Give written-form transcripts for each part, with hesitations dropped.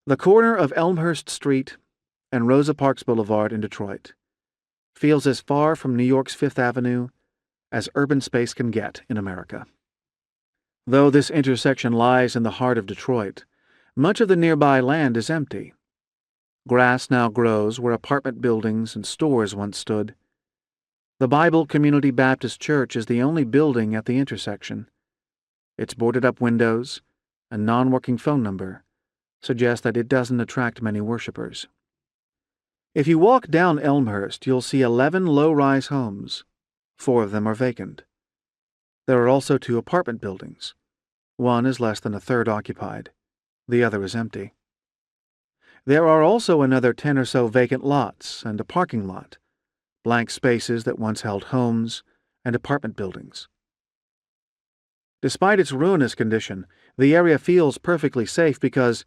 The corner of Elmhurst Street and Rosa Parks Boulevard in Detroit feels as far from New York's Fifth Avenue as urban space can get in America. Though this intersection lies in the heart of Detroit, much of the nearby land is empty. Grass now grows where apartment buildings and stores once stood. The Bible Community Baptist Church is the only building at the intersection. Its boarded-up windows and non-working phone number suggest that it doesn't attract many worshipers. If you walk down Elmhurst, you'll see 11 low-rise homes. 4 of them are vacant. There are also 2 apartment buildings. One is less than a third occupied. The other is empty. There are also another 10 or so vacant lots and a parking lot, blank spaces that once held homes and apartment buildings. Despite its ruinous condition, the area feels perfectly safe because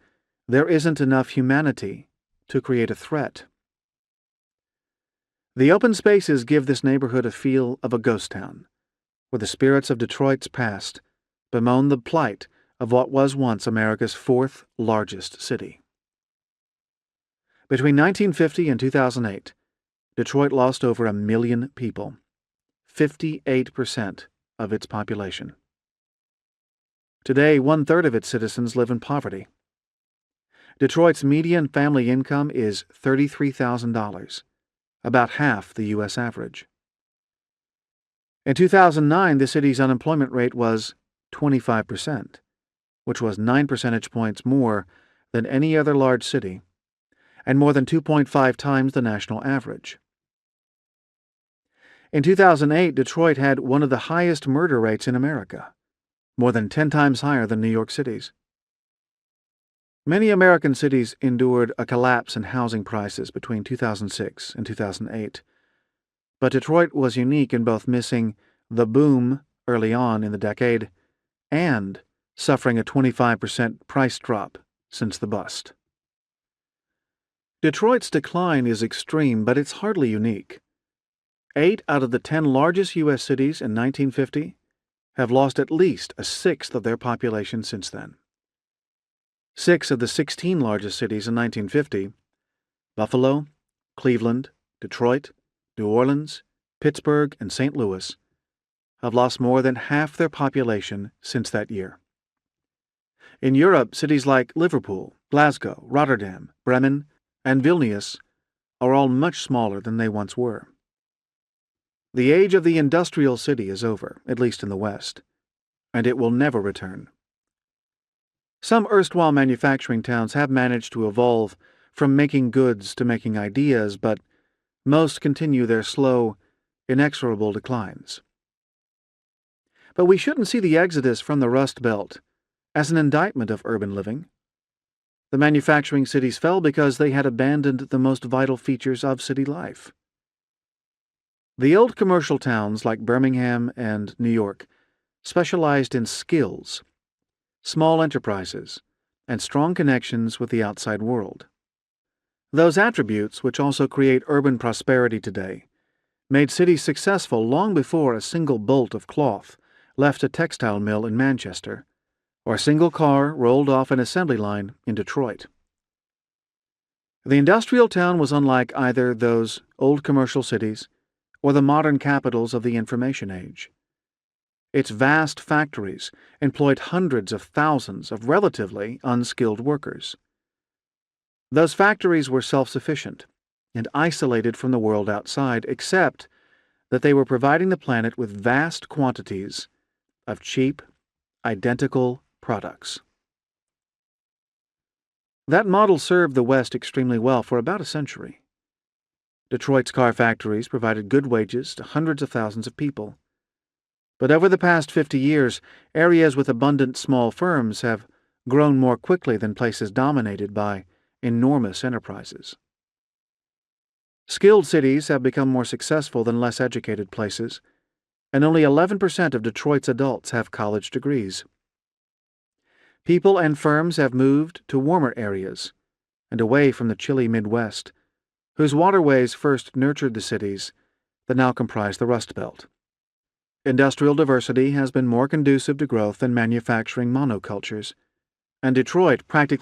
there isn't enough humanity to create a threat. The open spaces give this neighborhood a feel of a ghost town, where the spirits of Detroit's past bemoan the plight of what was once America's 4th largest city. Between 1950 and 2008, Detroit lost over 1 million people, 58% of its population. Today, 1/3 of its citizens live in poverty. Detroit's median family income is $33,000, about half the U.S. average. In 2009, the city's unemployment rate was 25%, which was 9 percentage points more than any other large city, and more than 2.5 times the national average. In 2008, Detroit had one of the highest murder rates in America, more than 10 times higher than New York City's. Many American cities endured a collapse in housing prices between 2006 and 2008, but Detroit was unique in both missing the boom early on in the decade and suffering a 25% price drop since the bust. Detroit's decline is extreme, but it's hardly unique. 8 out of the 10 largest U.S. cities in 1950 have lost at least a sixth of their population since then. 6 of the 16 largest cities in 1950, Buffalo, Cleveland, Detroit, New Orleans, Pittsburgh, and St. Louis, have lost more than half their population since that year. In Europe, cities like Liverpool, Glasgow, Rotterdam, Bremen, and Vilnius are all much smaller than they once were. The age of the industrial city is over, at least in the West, and it will never return. Some erstwhile manufacturing towns have managed to evolve from making goods to making ideas, but most continue their slow, inexorable declines. But we shouldn't see the exodus from the Rust Belt as an indictment of urban living. The manufacturing cities fell because they had abandoned the most vital features of city life. The old commercial towns like Birmingham and New York specialized in skills, small enterprises, and strong connections with the outside world. Those attributes, which also create urban prosperity today, made cities successful long before a single bolt of cloth left a textile mill in Manchester, or a single car rolled off an assembly line in Detroit. The industrial town was unlike either those old commercial cities or the modern capitals of the information age. Its vast factories employed hundreds of thousands of relatively unskilled workers. Those factories were self-sufficient and isolated from the world outside, except that they were providing the planet with vast quantities of cheap, identical products. That model served the West extremely well for about a century. Detroit's car factories provided good wages to hundreds of thousands of people. But over the past 50 years, areas with abundant small firms have grown more quickly than places dominated by enormous enterprises. Skilled cities have become more successful than less educated places, and only 11% of Detroit's adults have college degrees. People and firms have moved to warmer areas and away from the chilly Midwest, whose waterways first nurtured the cities that now comprise the Rust Belt. Industrial diversity has been more conducive to growth than manufacturing monocultures, and Detroit practically